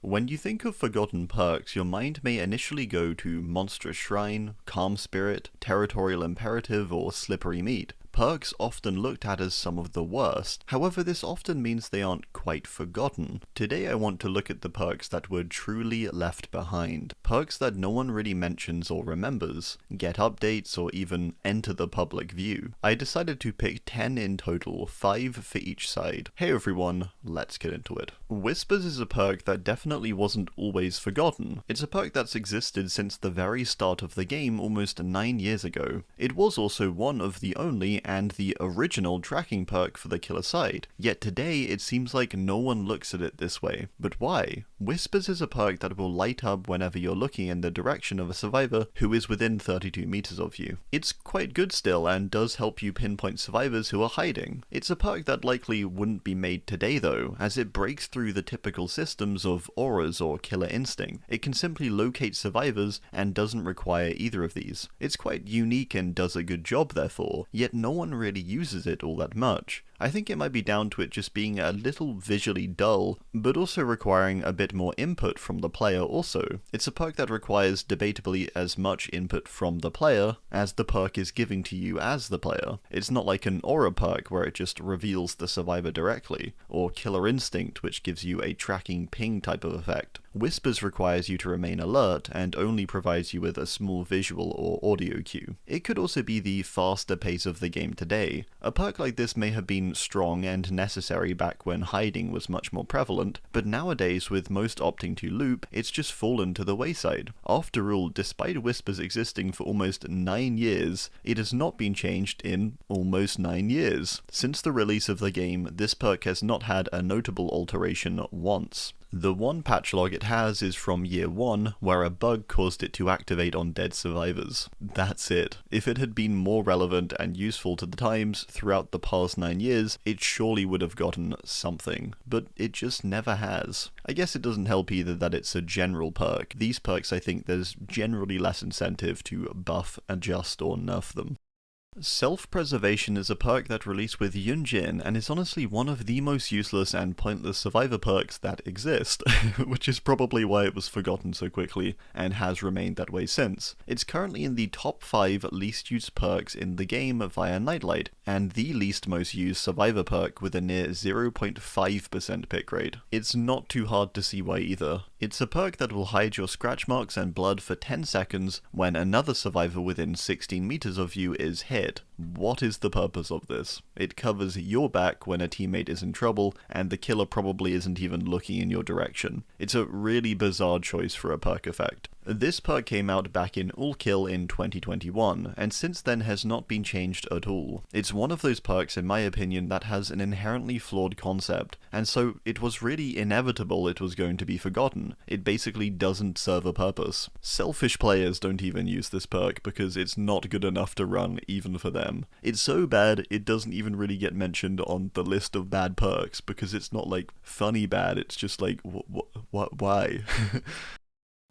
When you think of forgotten perks, your mind may initially go to Monstrous Shrine, Calm Spirit, Territorial Imperative, or Slippery Meat. Perks often looked at as some of the worst, however this often means they aren't quite forgotten. Today I want to look at the perks that were truly left behind. Perks that no one really mentions or remembers, get updates, or even enter the public view. I decided to pick 10 in total, 5 for each side. Hey everyone, let's get into it. Whispers is a perk that definitely wasn't always forgotten. It's a perk that's existed since the very start of the game almost 9 years ago. It was also one of the only and the original tracking perk for the killer side, yet today it seems like no one looks at it this way. But why? Whispers is a perk that will light up whenever you're looking in the direction of a survivor who is within 32 meters of you. It's quite good still and does help you pinpoint survivors who are hiding. It's a perk that likely wouldn't be made today though, as it breaks through the typical systems of auras or killer instinct. It can simply locate survivors and doesn't require either of these. It's quite unique and does a good job therefore, yet no one really uses it all that much. I think it might be down to it just being a little visually dull, but also requiring a bit more input from the player also. It's a perk that requires debatably as much input from the player as the perk is giving to you as the player. It's not like an aura perk where it just reveals the survivor directly, or Killer Instinct which gives you a tracking ping type of effect. Whispers requires you to remain alert and only provides you with a small visual or audio cue. It could also be the faster pace of the game today. A perk like this may have been strong and necessary back when hiding was much more prevalent, but nowadays with most opting to loop, it's just fallen to the wayside. After all, despite Whispers existing for almost 9 years, it has not been changed in almost 9 years. Since the release of the game, this perk has not had a notable alteration once. The one patch log it has is from year 1, where a bug caused it to activate on dead survivors. That's it. If it had been more relevant and useful to the times throughout the past 9 years, it surely would have gotten something, but it just never has. I guess it doesn't help either that it's a general perk. These perks I think there's generally less incentive to buff, adjust, or nerf them. Self-Preservation is a perk that released with Yunjin and is honestly one of the most useless and pointless survivor perks that exist, which is probably why it was forgotten so quickly and has remained that way since. It's currently in the top 5 least used perks in the game via Nightlight, and the least most used survivor perk with a near 0.5% pick rate. It's not too hard to see why either. It's a perk that will hide your scratch marks and blood for 10 seconds when another survivor within 16 meters of you is hit. What is the purpose of this? It covers your back when a teammate is in trouble, and the killer probably isn't even looking in your direction. It's a really bizarre choice for a perk effect. This perk came out back in All Kill in 2021, and since then has not been changed at all. It's one of those perks in my opinion that has an inherently flawed concept, and so it was really inevitable it was going to be forgotten. It basically doesn't serve a purpose. Selfish players don't even use this perk because it's not good enough to run even for them. It's so bad it doesn't even really get mentioned on the list of bad perks because it's not like funny bad, it's just like why?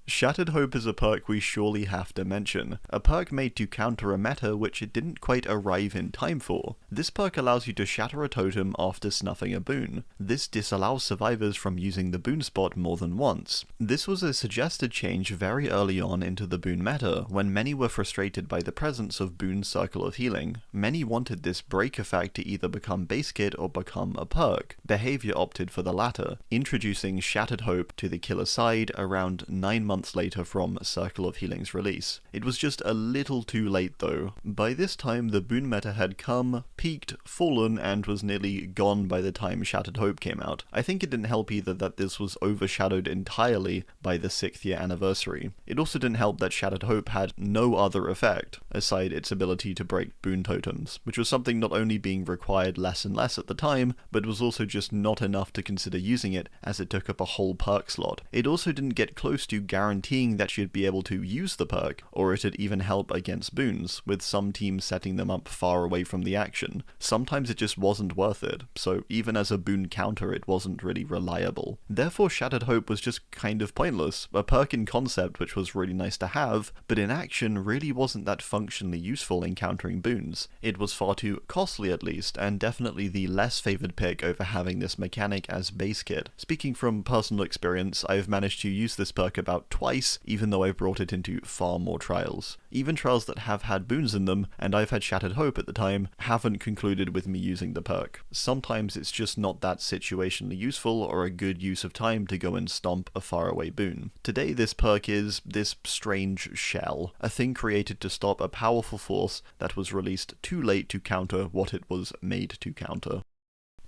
Shattered Hope is a perk we surely have to mention, a perk made to counter a meta which it didn't quite arrive in time for. This perk allows you to shatter a totem after snuffing a boon. This disallows survivors from using the boon spot more than once. This was a suggested change very early on into the boon meta, when many were frustrated by the presence of Boon's Circle of Healing. Many wanted this break effect to either become base kit or become a perk. Behavior opted for the latter, introducing Shattered Hope to the killer side around 9 months later from Circle of Healing's release. It was just a little too late though. By this time the boon meta had come, peaked, fallen, and was nearly gone by the time Shattered Hope came out. I think it didn't help either that this was overshadowed entirely by the 6th year anniversary. It also didn't help that Shattered Hope had no other effect, aside its ability to break boon totems, which was something not only being required less and less at the time, but was also just not enough to consider using it as it took up a whole perk slot. It also didn't get close to guaranteed guaranteeing that you'd be able to use the perk, or it'd even help against boons, with some teams setting them up far away from the action. Sometimes it just wasn't worth it, so even as a boon counter it wasn't really reliable. Therefore Shattered Hope was just kind of pointless, a perk in concept which was really nice to have, but in action really wasn't that functionally useful in countering boons. It was far too costly at least, and definitely the less favoured pick over having this mechanic as base kit. Speaking from personal experience, I've managed to use this perk about twice, even though I've brought it into far more trials. Even trials that have had boons in them, and I've had Shattered Hope at the time, haven't concluded with me using the perk. Sometimes it's just not that situationally useful or a good use of time to go and stomp a faraway boon. Today this perk is this strange shell, a thing created to stop a powerful force that was released too late to counter what it was made to counter.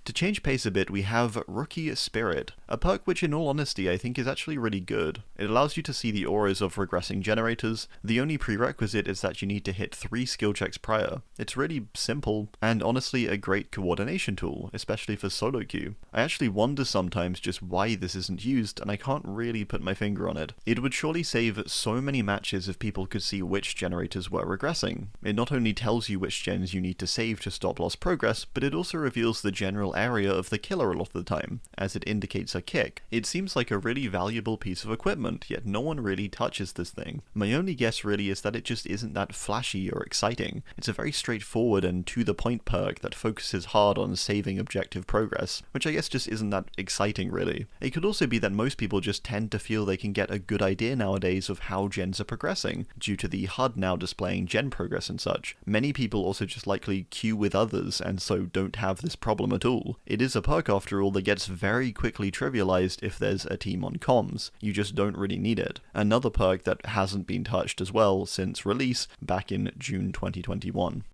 To change pace a bit, we have Rookie Spirit, a perk which in all honesty I think is actually really good. It allows you to see the auras of regressing generators. The only prerequisite is that you need to hit 3 skill checks prior. It's really simple, and honestly a great coordination tool, especially for solo queue. I actually wonder sometimes just why this isn't used, and I can't really put my finger on it. It would surely save so many matches if people could see which generators were regressing. It not only tells you which gens you need to save to stop lost progress, but it also reveals the general area of the killer a lot of the time, as it indicates a kick. It seems like a really valuable piece of equipment, yet no one really touches this thing. My only guess really is that it just isn't that flashy or exciting. It's a very straightforward and to-the-point perk that focuses hard on saving objective progress, which I guess just isn't that exciting really. It could also be that most people just tend to feel they can get a good idea nowadays of how gens are progressing, due to the HUD now displaying gen progress and such. Many people also just likely queue with others, and so don't have this problem at all. It is a perk after all that gets very quickly trivialized if there's a team on comms. You just don't really need it. Another perk that hasn't been touched as well since release back in June 2021.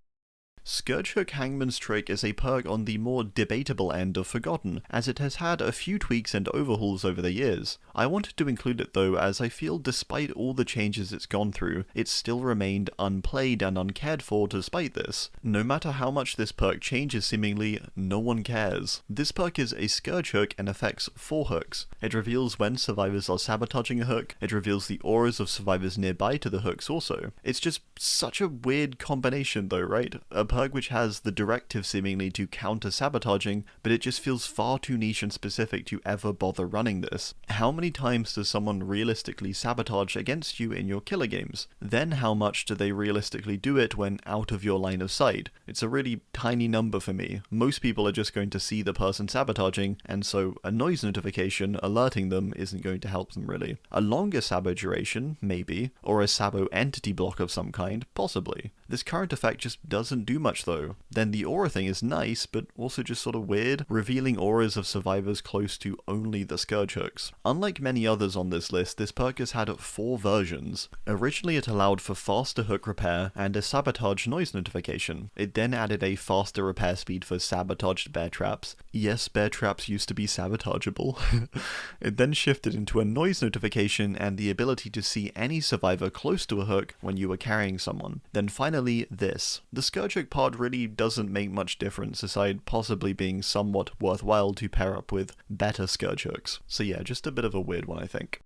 Scourge Hook Hangman's Trick is a perk on the more debatable end of Forgotten, as it has had a few tweaks and overhauls over the years. I wanted to include it though, as I feel despite all the changes it's gone through, it still remained unplayed and uncared for despite this. No matter how much this perk changes seemingly, no one cares. This perk is a Scourge Hook and affects 4 hooks. It reveals when survivors are sabotaging a hook, it reveals the auras of survivors nearby to the hooks also. It's just such a weird combination though, right? A perk which has the directive seemingly to counter sabotaging, but it just feels far too niche and specific to ever bother running this. How many times does someone realistically sabotage against you in your killer games? Then how much do they realistically do it when out of your line of sight? It's a really tiny number for me. Most people are just going to see the person sabotaging, and so a noise notification alerting them isn't going to help them really. A longer sabo duration, maybe, or a sabo entity block of some kind, possibly. This current effect just doesn't do much though. Then the aura thing is nice, but also just sort of weird, revealing auras of survivors close to only the Scourge hooks. Unlike many others on this list, this perk has had 4 versions. Originally it allowed for faster hook repair and a sabotage noise notification. It then added a faster repair speed for sabotaged bear traps. Yes, bear traps used to be sabotageable. It then shifted into a noise notification and the ability to see any survivor close to a hook when you were carrying someone. Then finally this. The Scourge hook pod really doesn't make much difference aside possibly being somewhat worthwhile to pair up with better Scourge hooks. So yeah, just a bit of a weird one I think.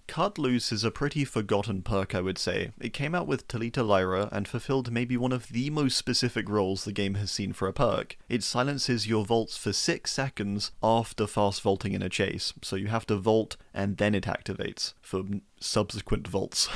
Cut Loose is a pretty forgotten perk I would say. It came out with Talita Lyra and fulfilled maybe one of the most specific roles the game has seen for a perk. It silences your vaults for 6 seconds after fast vaulting in a chase, so you have to vault and then it activates for subsequent vaults.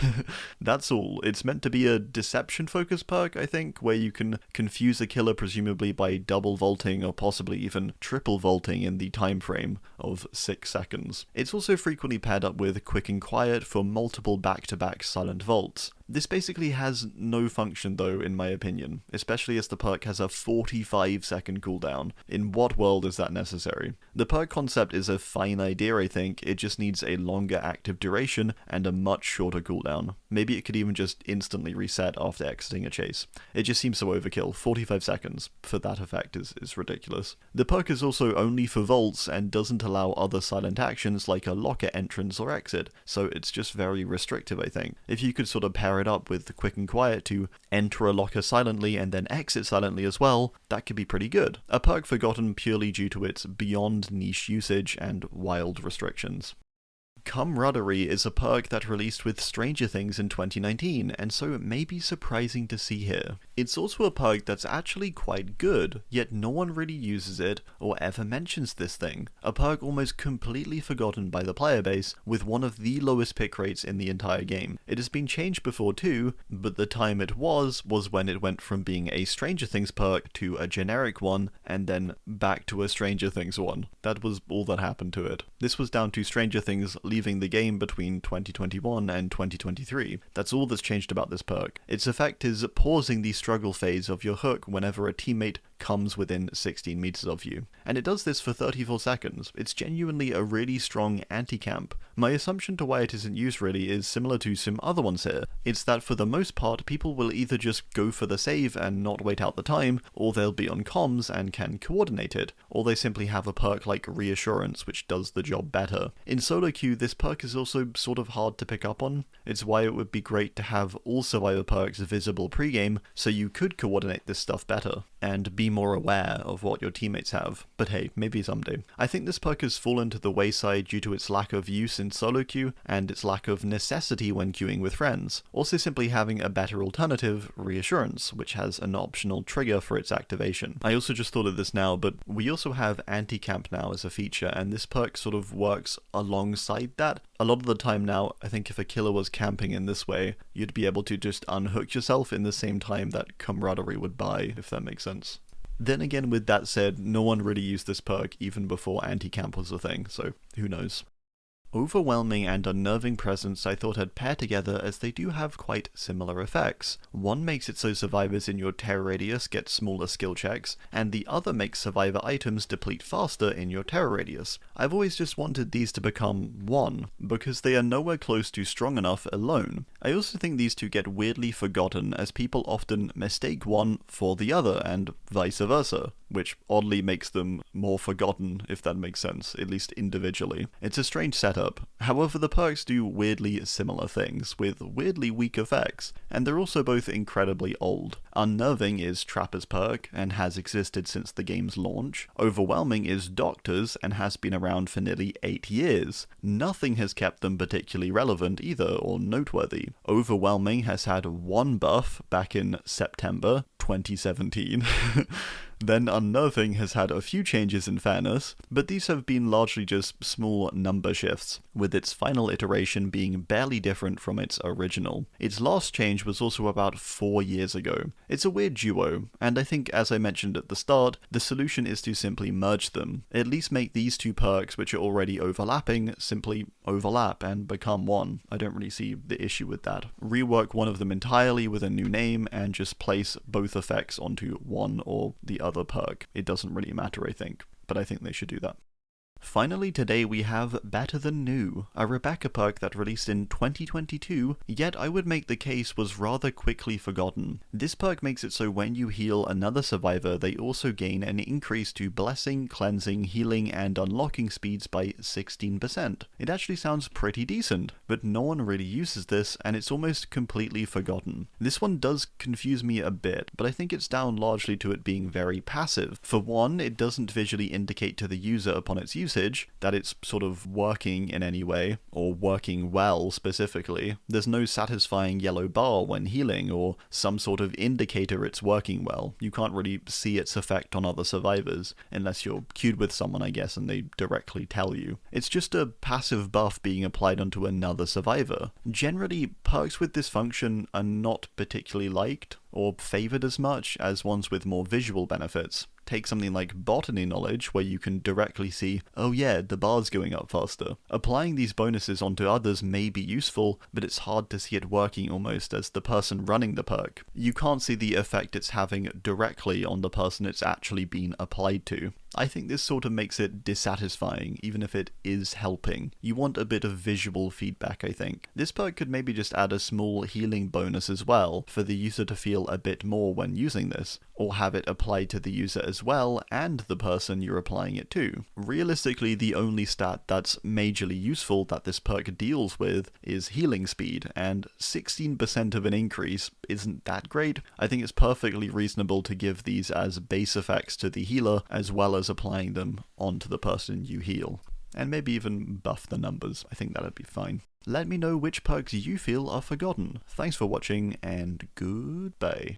That's all. It's meant to be a deception focused perk, I think, where you can confuse a killer presumably by double vaulting or possibly even triple vaulting in the time frame of 6 seconds. It's also frequently paired up with Quick and Quiet for multiple back-to-back silent vaults. This basically has no function though, in my opinion, especially as the perk has a 45-second cooldown. In what world is that necessary? The perk concept is a fine idea I think, it just needs a longer active duration and a much shorter cooldown. Maybe it could even just instantly reset after exiting a chase. It just seems so overkill. 45 seconds for that effect is ridiculous. The perk is also only for vaults and doesn't allow other silent actions like a locker entrance or exit, so it's just very restrictive I think. If you could sort of pair it up with the Quick and Quiet to enter a locker silently and then exit silently as well, that could be pretty good. A perk forgotten purely due to its beyond niche usage and wild restrictions. Camaraderie is a perk that released with Stranger Things in 2019, and so it may be surprising to see here. It's also a perk that's actually quite good, yet no one really uses it or ever mentions this thing. A perk almost completely forgotten by the player base, with one of the lowest pick rates in the entire game. It has been changed before too, but the time it was when it went from being a Stranger Things perk to a generic one, and then back to a Stranger Things one. That was all that happened to it. This was down to Stranger Things leaving the game between 2021 and 2023. That's all that's changed about this perk. Its effect is pausing the struggle phase of your hook whenever a teammate comes within 16 meters of you. And it does this for 34 seconds. It's genuinely a really strong anti-camp. My assumption to why it isn't used really is similar to some other ones here. It's that for the most part, people will either just go for the save and not wait out the time, or they'll be on comms and can coordinate it, or they simply have a perk like Reassurance which does the job better. In solo queue, this perk is also sort of hard to pick up on. It's why it would be great to have all Survivor perks visible pre-game, so you could coordinate this stuff better, and be more aware of what your teammates have. But hey, maybe someday. I think this perk has fallen to the wayside due to its lack of use in solo queue, and its lack of necessity when queuing with friends. Also simply having a better alternative, Reassurance, which has an optional trigger for its activation. I also just thought of this now, but we also have anti-camp now as a feature, and this perk sort of works alongside that. A lot of the time now, I think if a killer was camping in this way, you'd be able to just unhook yourself in the same time that Camaraderie would buy, if that makes sense. Then again, with that said, no one really used this perk even before anti-camp was a thing, so who knows. Overwhelming and Unnerving Prsence I thought I'd pair together as they do have quite similar effects. One makes it so survivors in your terror radius get smaller skill checks, and the other makes survivor items deplete faster in your terror radius. I've always just wanted these to become one, because they are nowhere close to strong enough alone. I also think these two get weirdly forgotten as people often mistake one for the other and vice versa, which oddly makes them more forgotten, if that makes sense, at least individually. It's a strange setup. However, the perks do weirdly similar things, with weirdly weak effects, and they're also both incredibly old. Unnerving is Trapper's perk, and has existed since the game's launch. Overwhelming is Doctor's, and has been around for nearly 8 years. Nothing has kept them particularly relevant either, or noteworthy. Overwhelming has had one buff back in September 2017. Then Unnerving has had a few changes in fairness, but these have been largely just small number shifts, with its final iteration being barely different from its original. Its last change was also about 4 years ago. It's a weird duo, and I think, as I mentioned at the start, the solution is to simply merge them. At least make these two perks, which are already overlapping, simply overlap and become one. I don't really see the issue with that. Rework one of them entirely with a new name, and just place both effects onto one or the other perk. It doesn't really matter, I think, but I think they should do that. Finally today we have Better Than New, a Rebecca perk that released in 2022, yet I would make the case was rather quickly forgotten. This perk makes it so when you heal another survivor, they also gain an increase to blessing, cleansing, healing, and unlocking speeds by 16%. It actually sounds pretty decent, but no one really uses this, and it's almost completely forgotten. This one does confuse me a bit, but I think it's down largely to it being very passive. For one, it doesn't visually indicate to the user upon its usage that it's sort of working in any way, or working well specifically. There's no satisfying yellow bar when healing, or some sort of indicator it's working well. You can't really see its effect on other survivors, unless you're queued with someone, I guess, and they directly tell you. It's just a passive buff being applied onto another survivor. Generally, perks with this function are not particularly liked, or favoured as much as ones with more visual benefits. Take something like Botany Knowledge, where you can directly see, oh yeah, the bar's going up faster. Applying these bonuses onto others may be useful, but it's hard to see it working almost as the person running the perk. You can't see the effect it's having directly on the person it's actually been applied to. I think this sort of makes it dissatisfying, even if it is helping. You want a bit of visual feedback, I think. This perk could maybe just add a small healing bonus as well, for the user to feel a bit more when using this, or have it applied to the user as well, and the person you're applying it to. Realistically, the only stat that's majorly useful that this perk deals with is healing speed, and 16% of an increase isn't that great. I think it's perfectly reasonable to give these as base effects to the healer, as well as applying them onto the person you heal. and maybe even buff the numbers. I think that'd be fine. Let me know which perks you feel are forgotten. Thanks for watching, and goodbye.